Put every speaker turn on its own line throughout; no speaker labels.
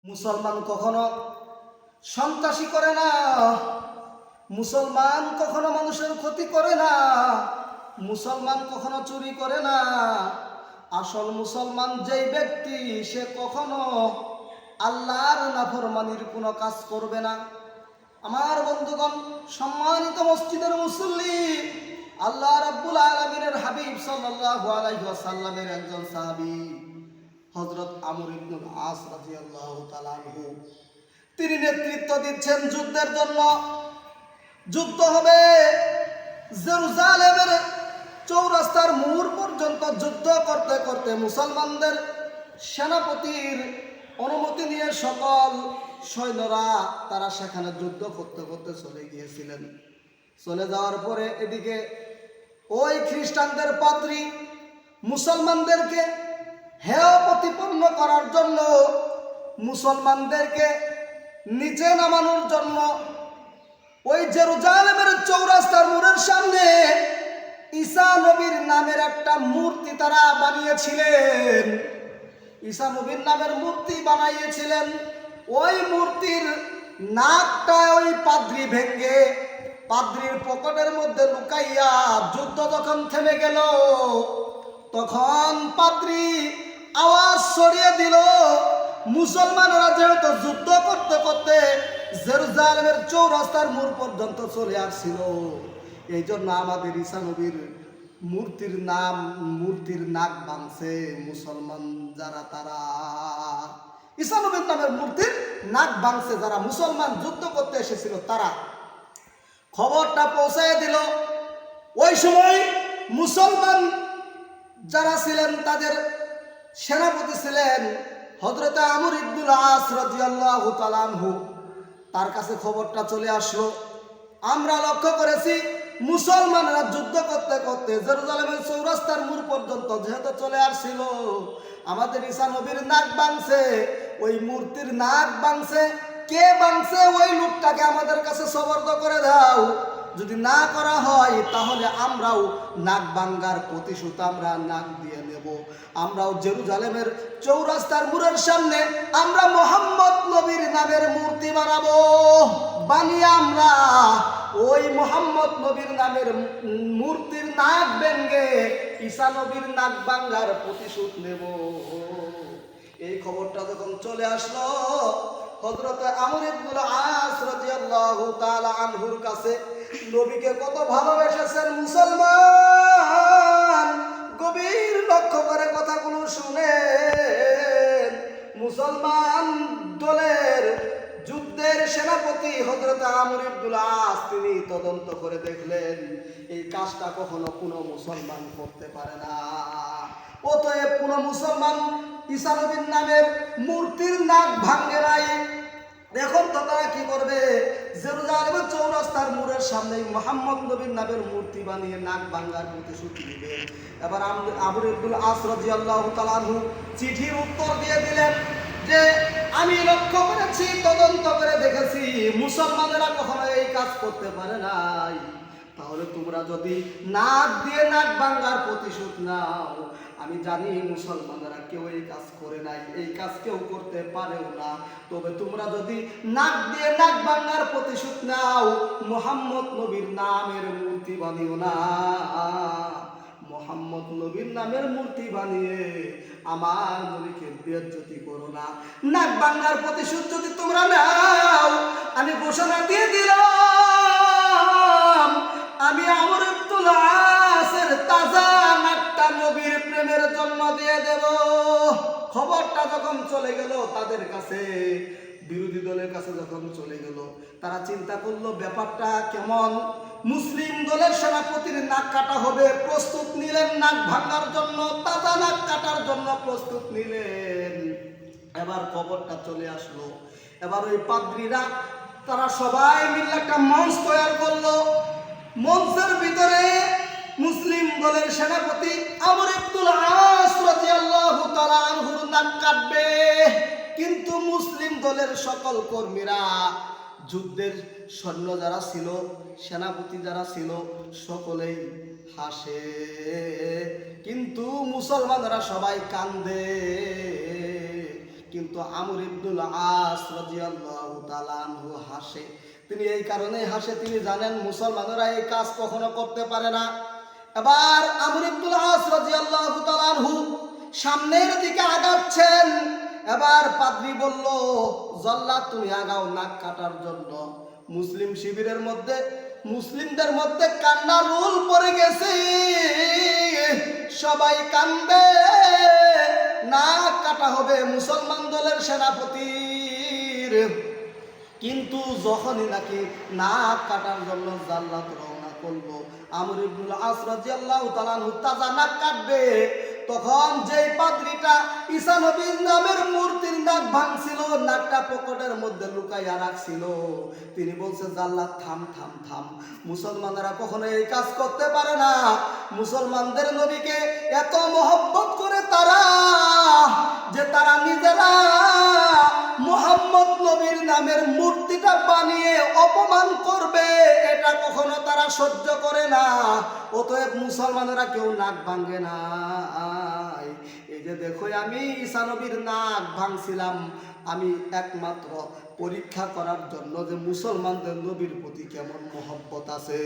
মুসলমান কখনো সন্ত্রাসী করে না, মুসলমান কখনো মানুষের ক্ষতি করে না, মুসলমান কখনো চুরি করে না। আসল মুসলমান যেই ব্যক্তি সে কখনো আল্লাহর নাফরমানির কোনো কাজ করবে না। আমার বন্ধুগণ, সম্মানিত মসজিদের মুসল্লি, আল্লাহ রাব্বুল আলামিনের হাবিব সাল্লাল্লাহু আলাইহি ওয়াসাল্লামের একজন সাহাবী হযরত আমর ইবনুল আস রাদিয়াল্লাহু তাআলা আনহু, তিনি নেতৃত্ব দিচ্ছেন যুদ্ধের জন্য। যুদ্ধ হবে, জেরুজালেমের চৌরাস্তার মোড় পর্যন্ত যুদ্ধ করতে করতে মুসলমানদের সেনাপতির অনুমতি নিয়ে সকল সৈন্যরা তারা সেখানে যুদ্ধ করতে করতে চলে গিয়েছিলেন। চলে যাওয়ার পরে এদিকে ওই খ্রিস্টানদের পাদ্রী মুসলমানদেরকে হেয় প্রতিপন্ন করার জন্য, মুসলমানদেরকে নিচে নামানোর জন্য ওই জেরুজালেমের চৌরাস্তার মোড়ের সামনে ঈসা নবীর নামের একটা মূর্তি তারা বানিয়েছিলেন। ঈসা নবীর নামের মূর্তি বানাইয়েছিলেন। ওই মূর্তির নাকটা ওই পাদ্রী ভেঙ্গে পাদ্রীর পকেটের মধ্যে লুকাইয়া যুদ্ধ যখন থেমে গেল, তখন পাদ্রী আওয়াজ ছড়িয়ে দিল, মুসলমানরা যেহেতু যুদ্ধ করতে করতে জেরুজালেমের চৌরাস্তার মোড় পর্যন্ত চলে আসছিল, এই জন্য আমাদের ঈসা নবীর মূর্তির নাক ভাঙছে মুসলমান যারা, তারা ঈসা নবীর নামের মূর্তির নাক ভাঙছে যারা মুসলমান যুদ্ধ করতে এসেছিল তারা। খবরটা পৌঁছায় দিল। ওই সময় মুসলমান যারা ছিলেন তাদের সেনাপতি ছিলেন হযরত আমর ইবনুল আস রাদিয়াল্লাহু তাআলা আনহু। তার কাছে খবরটা চলে আসলো, আমরা লক্ষ্য করেছি মুসলমানরা যুদ্ধ করতে করতে জেরুজালেমের চৌরাস্তার মোড় পর্যন্ত যেহেতু চলে আসছিল, আমাদের ঈসা নবীর নাক ভাঙছে, ওই মূর্তির নাক ভাঙছে। কে ভাঙছে ওই লোকটাকে আমাদের কাছে সুপর্দ করে দাও। যদি না করা হয় তাহলে আমরাও নাক ভাঙ্গার প্রতিশোধ আমরা নাক দিয়ে নেব। আমরাও জেরুজালেমের চৌরাস্তার মোড়ের সামনে আমরা মুহাম্মদ নবীর নামের মূর্তি বানাবো। বানিয়ে আমরা ওই মুহাম্মদ নবীর নামের মূর্তির নাক ভেঙ্গে ঈসা নবীর নাক ভাঙ্গার প্রতিশোধ নেব। এই খবরটা যখন চলে আসলো হযরত আমর ইবনুল আস রাদিয়াল্লাহু তাআলা আনহুর কাছে, নবীকে কত ভালোবেসেছেন মুসলমান, গভীর লক্ষ্য করে কথাগুলো শুনেন। মুসলমান দলের যুদ্ধের সেনাপতি হযরত আমর ইবনুল আস তিনি তদন্ত করে দেখলেন এই কাজটা কখনো কোনো মুসলমান করতে পারে না। অতএব কোনো মুসলমান ঈসা নবীর নামের মূর্তির নাক ভাঙে নাই। এখন তো তারা কি করবে, জেরুজালেমের চৌরাস্তার মোড়ের সামনে মুহাম্মদ নবীর নামের মূর্তি বানিয়ে নাক ভাঙার প্রতিশোধ নেবে। এবার আমর ইবনুল আস রাদিয়াল্লাহু তাআলা আনহু চিঠির উত্তর দিয়ে দিলেন যে আমি লক্ষ্য করেছি, তদন্ত করে দেখেছি মুসলমানেরা কখনো এই কাজ করতে পারে নাই। তাহলে তোমরা যদি নাক দিয়ে নাক ভাঙার প্রতিশোধ নাও, আমি জানি মুসলমানরা কেউ এই কাজ করে নাই, এই কাজ কেউ করতে পারেও না। তবে তোমরা যদি নাক দিয়ে নাক ভাঙার প্রতিশোধ নাও, মুহাম্মদ নবীর নামের মূর্তি বানিও না। মুহাম্মদ নবীর নামের মূর্তি বানিয়ে আমার নবীকে বেইজ্জতি করো না। নাক ভাঙার প্রতিশোধ যদি তোমরা নাও, আমি ঘোষণা দিয়ে দিলাম আমি আমর ইবনুল আসের তাজা নাকটা নবীর প্রেমের জন্য দিয়ে দেব। খবরটা যখন চলে গেল তাদের কাছে, বিরোধী দলের কাছে যখন চলে গেল, তারা চিন্তা করলো ব্যাপারটা কেমন। মুসলিম দলের সেনাপতির নাক কাটা হবে, প্রস্তুত নিলেন নাক ভাঙার জন্য, তাজা নাক কাটার জন্য প্রস্তুত নিলেন। এবার খবরটা চলে আসলো। এবার ওই পাদ্রীরা তারা সবাই মিলে একটা মঞ্চ তৈরি করলো। মঞ্চের ভিতরে মুসলিম দলের সেনাপতি আমর ইবনুল আস রাদিয়াল্লাহু তাআলা আনহুর নাক কাটবে, কিন্তু মুসলিম দলের সকল কর্মীরা, যুদ্ধের সৈন্য যারা ছিল, সেনাপতি যারা ছিল, সকলেই হাসে, কিন্তু মুসলমানরা সবাই কান্দে। কিন্তু আমর ইবনুল আস রাদিয়াল্লাহু তাআলা আনহু হাসে। তিনি এই কারণে হাসে, তিনি জানেন মুসলমানেরা এই কাজ কখনো করতে পারে না। এবার আমর ইবনুল আস রাদিয়াল্লাহু তাআলা আনহু সামনের দিকে আগাচ্ছেন। এবার পাদ্রী বলল, জল্লাদ তুমি আগাও নাক কাটার জন্য। মুসলিম শিবিরের মধ্যে, মুসলিমদের মধ্যে কান্নার রোল পড়ে গেছে, সবাই কান্দে, নাক কাটা হবে মুসলমান দলের সেনাপতির। কিন্তু যখনই নাকি নাক কাটার জন্য জাল্লাদ রওনা করলো, আমর ইবনুল আস রাদিয়াল্লাহু তাআলা আনহু তাজা নাক কাটবে, তখন যেই পাদ্রীটা ঈসা নবীর নামের মূর্তির নাক ভাঙছিল, নাকটা পকেটের মধ্যে লুকাইয়া রাখছিল, তিনি বলছে, জাল্লাদ থাম থাম থাম, মুসলমানেরা কখনো এই কাজ করতে পারে না। মুসলমানদের নবীকে এত মহব্বত করে তারা, যে তারা নিজেরা মুহাম্মদ নবীর নামের মূর্তিটা বানিয়ে অপমান করবে, এটা কখনো তারা সহ্য করে না। অতএব মুসলমানেরা কেউ নাক ভাঙে না। এই যে দেখো, আমি ঈসা নবীর নাক ভাঙছিলাম, আমি একমাত্র পরীক্ষা করার জন্য যে মুসলমানদের নবীর প্রতি কেমন মহব্বত আছে।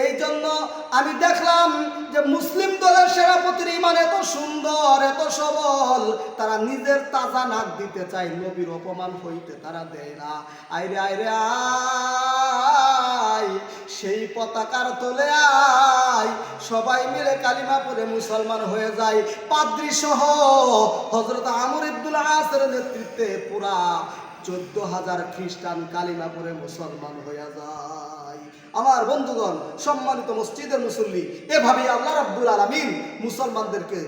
এই জন্য আমি দেখলাম যে মুসলিম দলের সেনাপতির ইমান এত সুন্দর, এত সবল, তারা নিজের তাজা নাক দিতে চায়, নবীর অপমান হইতে তারা দেয় না। আইরে আইরে আয়, সেই পতাকার তলে আয়, সবাই মিলে কালিমা পড়ে মুসলমান হয়ে যায়। পাদ্রী সহ হযরত আমর ইবনুল আসের নেতৃত্বে পুরা 14,000 খ্রিস্টান কালিমা পড়ে মুসলমান হয়ে যায়। আমার বন্ধুগণ, সম্মানিত মসজিদের মুসল্লি, এভাবেই আল্লাহ রাব্বুল আলামিন মুসলমানদেরকে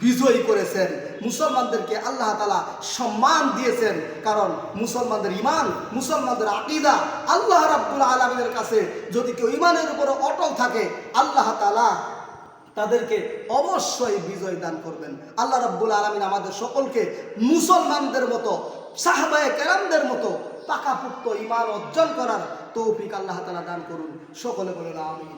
বিজয়ী করেছেন, মুসলমানদেরকে আল্লাহ তাআলা সম্মান দিয়েছেন। কারণ মুসলমানদের ঈমান, মুসলমানদের আকীদা আল্লাহ রাব্বুল আলামিনের কাছে যদি কেউ ঈমানের উপরে অটল থাকে, আল্লাহ তাআলা তাদেরকে অবশ্যই বিজয় দান করবেন। আল্লাহ রাব্বুল আলামিন আমাদের সকলকে মুসলমানদের মতো, সাহাবায়ে কেরামদের মতো পাকাপোক্ত ঈমান অর্জন করার তৌফিক আল্লাহ তাআলা দান করুন। সকলে বলেন আমিন।